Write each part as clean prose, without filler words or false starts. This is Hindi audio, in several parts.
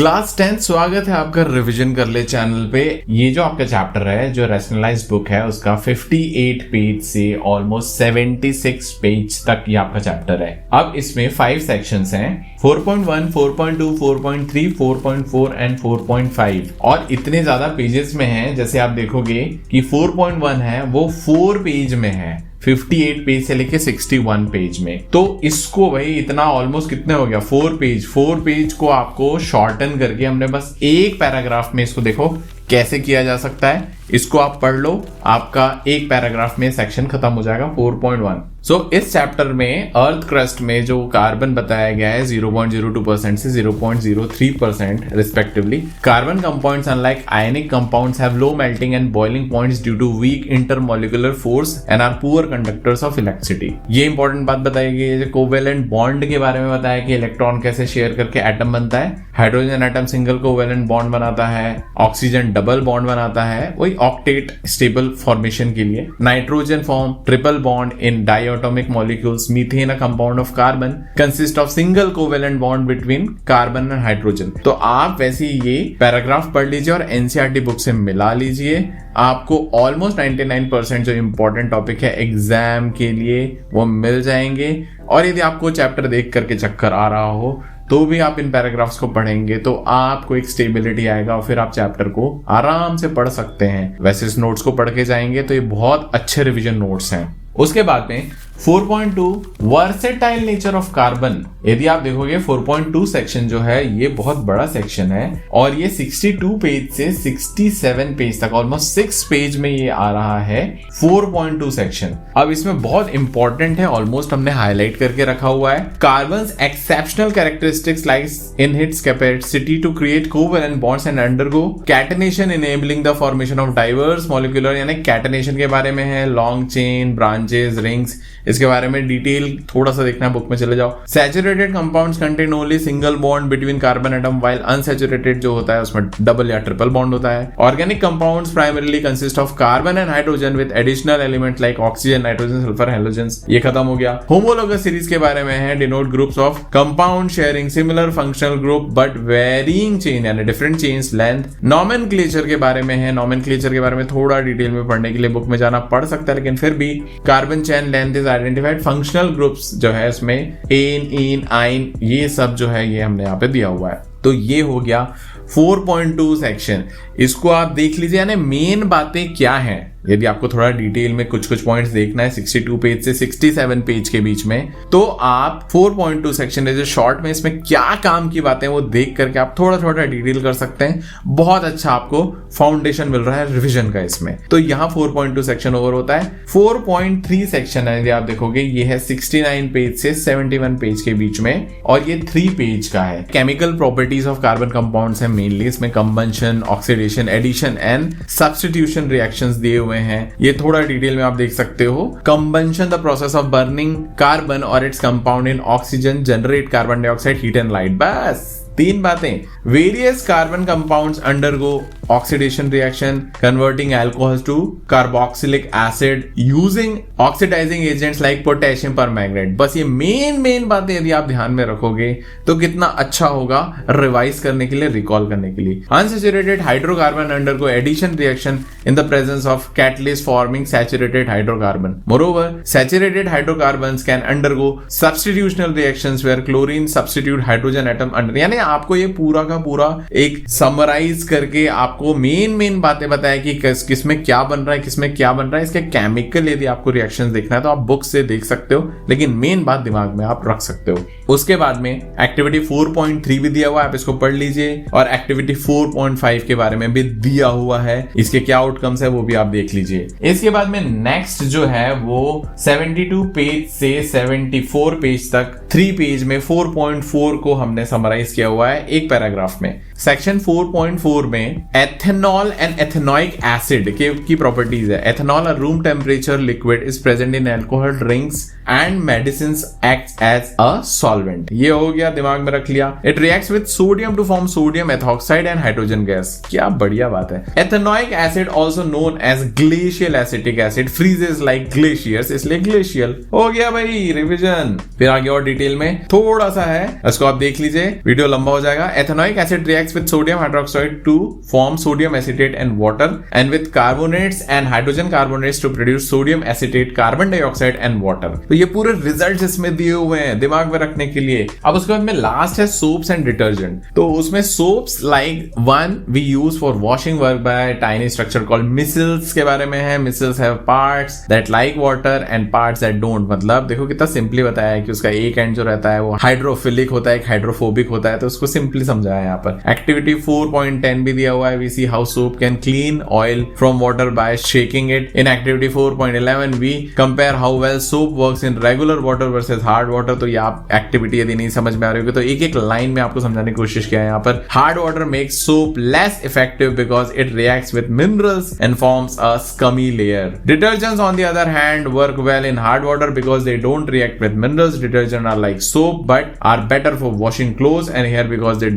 क्लास 10 स्वागत है आपका रिवीजन कर ले चैनल पे। ये जो आपका चैप्टर है जो रैशनलाइज्ड बुक है उसका 58 पेज से ऑलमोस्ट 76 पेज तक ये आपका चैप्टर है। अब इसमें 5 सेक्शंस हैं 4.1, 4.2, 4.3, 4.4 एंड 4.5 और इतने ज्यादा पेजेस में हैं। जैसे आप देखोगे कि 4.1 है वो 4 पेज में है, 58 पेज से लेके 61 पेज में। तो इसको भाई इतना ऑलमोस्ट कितने हो गया 4 पेज को आपको शॉर्टन करके हमने बस एक पैराग्राफ में इसको देखो कैसे किया जा सकता है। इसको आप पढ़ लो, आपका एक पैराग्राफ में सेक्शन खत्म हो जाएगा 4.1। इस चैप्टर में अर्थ क्रस्ट में जो कार्बन बताया गया है 0.02% से 0.03% respectively. Carbon compounds unlike ionic compounds have low melting and boiling points due to weak intermolecular force and are poor conductors of electricity. ये इंपॉर्टेंट बात बताई गई है। कोवेलेंट बॉन्ड के बारे में बताया कि इलेक्ट्रॉन कैसे शेयर करके एटम बनता है। Hydrogen atom single covalent bond बनाता है, ऑक्सीजन डबल बॉन्ड बनाता है, वही ऑक्टेट स्टेबल फॉर्मेशन के लिए। Nitrogen form triple bond in diatomic molecules. Methane a compound of carbon consist of single covalent bond between carbon and hydrogen. तो आप वैसे ये पैराग्राफ पढ़ लीजिए और एनसीईआरटी बुक से मिला लीजिए। आपको ऑलमोस्ट 99% जो इंपॉर्टेंट टॉपिक है एग्जाम के लिए वो मिल जाएंगे। और यदि आपको चैप्टर देख करके चक्कर आ रहा हो तो भी आप इन पैराग्राफ्स को पढ़ेंगे तो आपको एक स्टेबिलिटी आएगा और फिर आप चैप्टर को आराम से पढ़ सकते हैं। वैसे इस नोट्स को पढ़ के जाएंगे तो ये बहुत अच्छे रिवीजन नोट्स हैं। उसके बाद में 4.2 वर्सेटाइल नेचर ऑफ कार्बन। यदि आप देखोगे 4.2 सेक्शन जो है ये बहुत बड़ा सेक्शन है और ये 62 पेज से 67 पेज तक ऑलमोस्ट 6 पेज में ये आ रहा है 4.2 सेक्शन। अब इसमें बहुत इंपॉर्टेंट है, ऑलमोस्ट हमने हाईलाइट करके रखा हुआ है। Carbons exceptional characteristics like in its capacity to create covalent bonds and undergo catenation enabling the formation of diverse molecular, यानी कैटेनेशन के बारे में है, लॉन्ग चेन, ब्रांचेस, रिंग्स, इसके बारे में डिटेल थोड़ा सा देखना है, बुक में चले जाओ। Saturated compounds contain only single bond between carbon atom while unsaturated जो होता है उसमें डबल या ट्रिपल बॉन्ड होता है। Organic compounds primarily consist of carbon and hydrogen with additional element like oxygen, nitrogen, sulphur, halogens. ये खत्म हो गया। होमोलोगस सीरीज के बारे में है, denote groups of compound sharing similar functional group but varying chain यानी डिफरेंट चेन्स लेंथ। नॉमेनक्लेचर के बारे में है, नॉमेनक्लेचर के बारे में थोड़ा डिटेल में पढ़ने के लिए बुक में जाना पड़ सकता है, लेकिन फिर भी carbon chain length is identified. Functional groups जो है इसमें एन, इन, आइन ये सब जो है ये हमने यहाँ पे दिया हुआ है। तो ये हो गया 4.2 सेक्शन। इसको आप देख लीजिए, यानी मेन बातें क्या हैं। यदि आपको थोड़ा डिटेल में कुछ पॉइंट्स देखना है 62 पेज से 67 पेज के बीच में, तो आप 4.2 सेक्शन है जो शॉर्ट में इसमें क्या काम की बातें वो देख करके आप थोड़ा डिटेल कर सकते हैं। बहुत अच्छा आपको फाउंडेशन मिल रहा है रिवीजन का इसमें। तो यहाँ 4.2 सेक्शन ओवर होता है। 4.3 सेक्शन है यदि आप देखोगे ये है 69 पेज से 71 पेज के बीच में और ये 3 पेज का है। Chemical properties of carbon compounds है मेनली। इसमें combustion, oxidation, addition and substitution reactions दिए हुए हैं। ये थोड़ा डिटेल में आप देख सकते हो। Combustion the process of burning carbon और its compound in oxygen generate carbon dioxide, heat and light. बस 3 बातें। Various carbon compounds undergo oxidation reaction converting alcohols to carboxylic acid using oxidising agents like potassium permanganate. बस ये मेन बातें यदि आप ध्यान में रखोगे तो कितना अच्छा होगा रिवाइज करने के लिए, रिकॉल करने के लिए। Unsaturated hydrocarbon undergo addition reaction in the presence of catalyst forming saturated hydrocarbon. Moreover saturated hydrocarbons can undergo substitutional reactions where chlorine substitute hydrogen atom under. यानी आपको ये पूरा का पूरा एक समराइज करके आपको मेन बातें बताया कि किसमें क्या बन रहा है, किसमें क्या बन रहा है। इसके केमिकल यदि आपको रिएक्शंस देखना है तो आप बुक से देख सकते हो, लेकिन मेन बात दिमाग में आप रख सकते हो। उसके बाद में एक्टिविटी 4.3 भी दिया हुआ है, आप इसको पढ़ लीजिए। और एक्टिविटी 4.5 के बारे में भी दिया हुआ है, इसके क्या आउटकम्स है वो भी आप देख लीजिए। इसके बाद में नेक्स्ट जो है वो 72 पेज से 74 पेज तक 3 पेज में 4.4 को हमने समराइज किया हुआ है एक पैराग्राफ में। सेक्शन 4.4 में एथेनॉल एंड एथेनोइक एसिड की प्रॉपर्टीज है। Ethanol a room temperature liquid is present in alcohol drinks and medicine act as a solvent. ये हो गया, दिमाग में रख लिया। It reacts with sodium to form sodium ethoxide and hydrogen gas. क्या बढ़िया बात है। Ethanoic acid also known as glacial acetic acid freezes like glaciers, इसलिए ग्लेशियल हो गया भाई रिविजन। फिर आगे और डिटेल में थोड़ा सा है, इसको आप देख लीजिए, वीडियो लंबा हो जाएगा। Ethanoic acid reacts with sodium hydroxide to form sodium acetate and water and with carbonates and hydrogen carbonates to produce sodium acetate, carbon dioxide and water. तो ये पूरे रिजल्ट्स इसमें दिए हुए हैं दिमाग में रखने के लिए। अब उसके बाद में लास्ट है सोप्स एंड डिटर्जेंट। तो उसमें soaps like one we use for washing work by tiny structure called micelles के बारे में है। Micelles have parts that like water and parts that don't. मतलब देखो कितना सिंपली बताया है कि उसका एक एंड जो रहता है वो हाइड्रोफिलिक होता है, एक हाइड्रोफोबिक होता है, तो उसको सिंपली समझाया है यहाँ पर। एक्टिविटी 4.10 भी दिया हुआ है। We see how soap can clean oil from water by shaking it. In activity 4.11 we compare how well soap works in regular water versus hard water. तो ये आप एक्टिविटी यदि नहीं समझ में आ रही होगी तो एक एक लाइन में आपको समझाने की कोशिश किया है यहाँ पर। Hard water makes soap less effective because it reacts with minerals and forms a scummy layer. Detergents on the other hand work well in hard water because they don't react with minerals. Detergents are like soap but are better for washing clothes and hair because they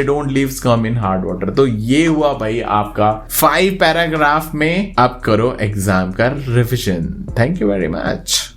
don't leave scum in hard water. तो ये हुआ भाई आपका 5 पैराग्राफ में। अब करो एग्जाम का revision. Thank you very much.